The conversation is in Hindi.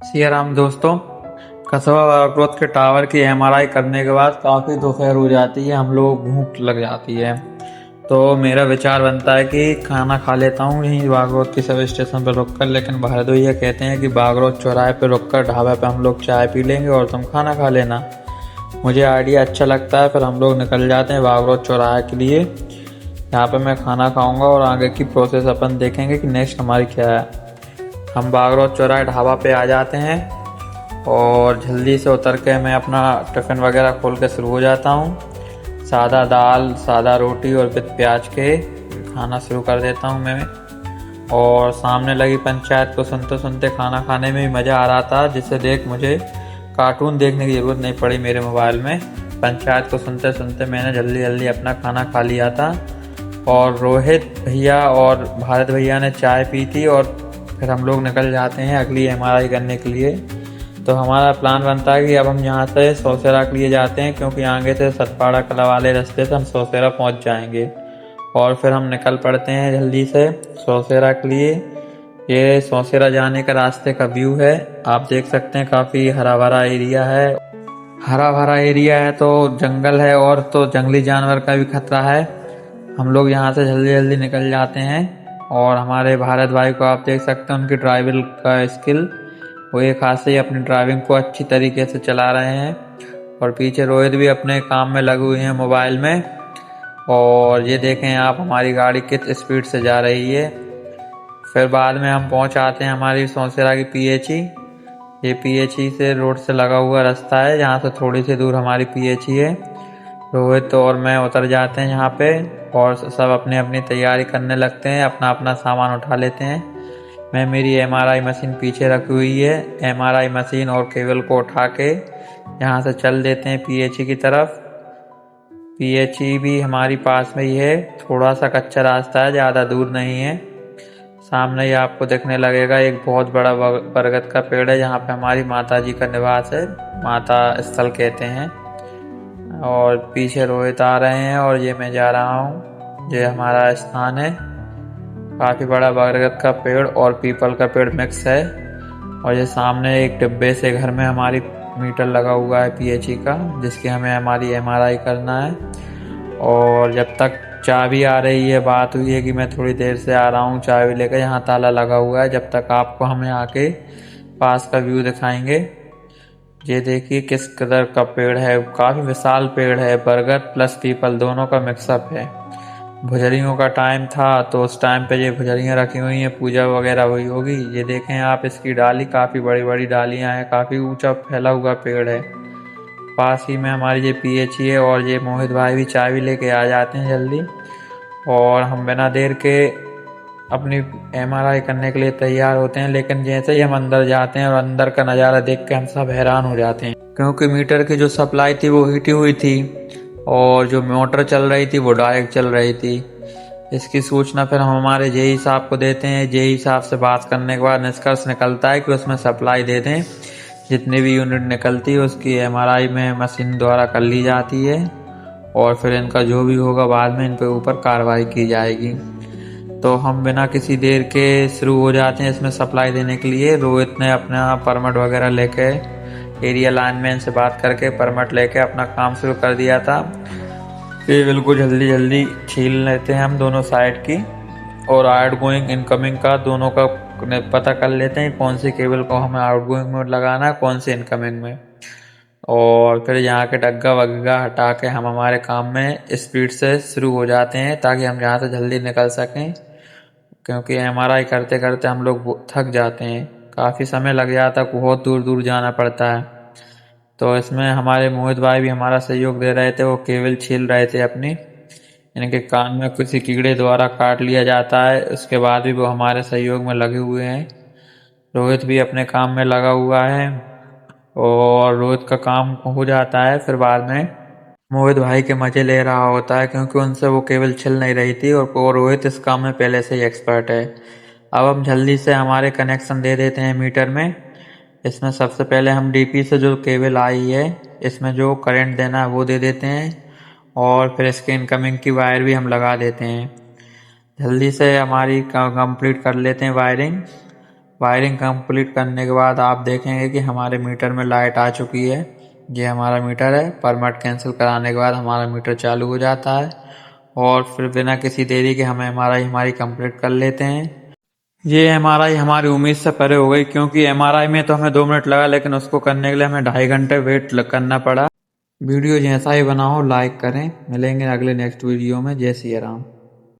सिया राम दोस्तों, कस्बा बाराकोत के टावर की एमआरआई करने के बाद काफ़ी दोपहर हो जाती है, हम लोग भूख लग जाती है। तो मेरा विचार बनता है कि खाना खा लेता हूँ यहीं बागरोत की सब स्टेशन पर रुक कर, लेकिन भारत भैया कहते हैं कि बागरोत चौराहे पर रुक कर ढाबा पर हम लोग चाय पी लेंगे और तुम खाना खा लेना। मुझे आइडिया अच्छा लगता है, फिर हम लोग निकल जाते हैं बागरोत चौराहे के लिए। यहाँ पर मैं खाना खाऊंगा और आगे की प्रोसेस अपन देखेंगे कि नेक्स्ट हमारी क्या है। हम बागरोत चौराहे ढाबा पे आ जाते हैं और जल्दी से उतर के मैं अपना टिफ़िन वगैरह खोल के शुरू हो जाता हूँ। सादा दाल, सादा रोटी और विद प्याज के खाना शुरू कर देता हूँ मैं। और सामने लगी पंचायत को सुनते सुनते खाना खाने में भी मज़ा आ रहा था, जिसे देख मुझे कार्टून देखने की ज़रूरत नहीं पड़ी मेरे मोबाइल में। पंचायत को सुनते सुनते मैंने जल्दी जल्दी अपना खाना खा लिया था और रोहित भैया और भारत भैया ने चाय पी थी और फिर हम लोग निकल जाते हैं अगली एमआरआई करने के लिए। तो हमारा प्लान बनता है कि अब हम यहाँ से सौसेरा के लिए जाते हैं, क्योंकि आगे से सतपाड़ा कला वाले रास्ते से हम सौसेरा पहुँच जाएंगे। और फिर हम निकल पड़ते हैं जल्दी से सौसेरा के लिए। ये सौसेरा जाने का रास्ते का व्यू है, आप देख सकते हैं काफ़ी हरा भरा एरिया है। हरा भरा एरिया है तो जंगल है और तो जंगली जानवर का भी खतरा है। हम लोग यहाँ से जल्दी जल्दी निकल जाते हैं और हमारे भारत भाई को आप देख सकते हैं, उनकी ड्राइविंग का स्किल, वो एक हाथ से ही अपनी ड्राइविंग को अच्छी तरीके से चला रहे हैं। और पीछे रोहित भी अपने काम में लगे हुए हैं मोबाइल में। और ये देखें आप हमारी गाड़ी किस स्पीड से जा रही है। फिर बाद में हम पहुँच आते हैं हमारी सौसेरा की पीएचई। ये पीएचई से रोड से लगा हुआ रास्ता है, जहाँ से थोड़ी सी दूर हमारी पीएचई है। रोहित और मैं उतर जाते हैं यहाँ पे और सब अपनी अपनी तैयारी करने लगते हैं, अपना अपना सामान उठा लेते हैं। मैं मेरी एमआरआई मशीन पीछे रखी हुई है, एमआरआई मशीन और केबल को उठा के यहाँ से चल देते हैं पीएचई की तरफ। पीएचई भी हमारी पास में ही है, थोड़ा सा कच्चा रास्ता है, ज़्यादा दूर नहीं है। सामने ही आपको देखने लगेगा एक बहुत बड़ा बरगद का पेड़ है, जहाँ पे हमारी माता जी का निवास है, माता स्थल कहते हैं। और पीछे रोहित आ रहे हैं और ये मैं जा रहा हूँ, ये हमारा स्थान है। काफ़ी बड़ा बरगद का पेड़ और पीपल का पेड़ मिक्स है। और ये सामने एक डिब्बे से घर में हमारी मीटर लगा हुआ है पीएचई का, जिसकी हमें हमारी एमआरआई करना है। और जब तक चाबी आ रही है, बात हुई है कि मैं थोड़ी देर से आ रहा हूँ चाबी लेकर, यहाँ ताला लगा हुआ है, जब तक आपको हमें आके पास का व्यू दिखाएंगे। ये देखिए किस कदर का पेड़ है, काफ़ी विशाल पेड़ है, बरगद प्लस पीपल दोनों का मिक्सअप है। भुजरियों का टाइम था तो उस टाइम पे ये भुजरियाँ रखी हुई हैं, पूजा वगैरह हुई होगी। ये देखें आप, इसकी डाली काफ़ी बड़ी बड़ी डालियाँ हैं, काफ़ी ऊंचा फैला हुआ पेड़ है। पास ही में हमारी ये पीएचई है और ये मोहित भाई भी चाय भी लेके आ जाते हैं जल्दी। और हम बिना देर के अपनी एमआरआई करने के लिए तैयार होते हैं। लेकिन जैसे ही हम अंदर जाते हैं और अंदर का नज़ारा देख के हम सब हैरान हो जाते हैं, क्योंकि मीटर की जो सप्लाई थी वो हीटी हुई थी और जो मोटर चल रही थी वो डायरेक्ट चल रही थी। इसकी सूचना फिर हम हमारे जेई साहब को देते हैं। जेई साहब से बात करने के बाद निष्कर्ष निकलता है कि उसमें सप्लाई दे दें, जितनी भी यूनिट निकलती है उसकी एमआरआई में मशीन द्वारा कर ली जाती है और फिर इनका जो भी होगा बाद में इन पे ऊपर कार्रवाई की जाएगी। तो हम बिना किसी देर के शुरू हो जाते हैं इसमें सप्लाई देने के लिए। रोहित ने अपना परमिट वगैरह लेके एरिया लाइनमैन से बात करके परमिट लेके अपना काम शुरू कर दिया था। केबल को जल्दी जल्दी छील लेते हैं हम दोनों साइड की और आउट गोइंग इनकमिंग का दोनों का पता कर लेते हैं, कौन सी केबल को हमें आउट गोइंग में लगाना है, कौन सी इनकमिंग में। और फिर यहाँ के डग्गा वग्गा हटा के हम हमारे काम में स्पीड से शुरू हो जाते हैं, ताकि हम यहाँ से जल्दी निकल सकें। क्योंकि एमआरआई करते करते हम लोग थक जाते हैं, काफ़ी समय लग जाता है, बहुत दूर दूर जाना पड़ता है। तो इसमें हमारे मोहित भाई भी हमारा सहयोग दे रहे थे, वो केबल छील रहे थे अपनी। इनके कान में किसी कीड़े द्वारा काट लिया जाता है, उसके बाद भी वो हमारे सहयोग में लगे हुए हैं। रोहित भी अपने काम में लगा हुआ है और रोहित का काम हो जाता है। फिर बाद में मोहित भाई के मजे ले रहा होता है, क्योंकि उनसे वो केबल छिल नहीं रही थी और रोहित इस काम में पहले से ही एक्सपर्ट है। अब हम जल्दी से हमारे कनेक्शन दे देते हैं मीटर में। इसमें सबसे पहले हम डीपी से जो केबल आई है, इसमें जो करंट देना है वो दे देते हैं और फिर इसके इनकमिंग की वायर भी हम लगा देते हैं। जल्दी से हमारी कंप्लीट कर लेते हैं वायरिंग। वायरिंग कंप्लीट करने के बाद आप देखेंगे कि हमारे मीटर में लाइट आ चुकी है। ये हमारा मीटर है। परमिट कैंसिल कराने के बाद हमारा मीटर चालू हो जाता है और फिर बिना किसी देरी के हम एमआरआई हमारी कंप्लीट कर लेते हैं। ये एमआरआई हमारी उम्मीद से परे हो गई, क्योंकि एमआरआई में तो हमें 2 मिनट लगा, लेकिन उसको करने के लिए हमें 2.5 घंटे वेट करना पड़ा। वीडियो जैसा ही बना हो लाइक करें। मिलेंगे अगले नेक्स्ट वीडियो में। जय सिया राम।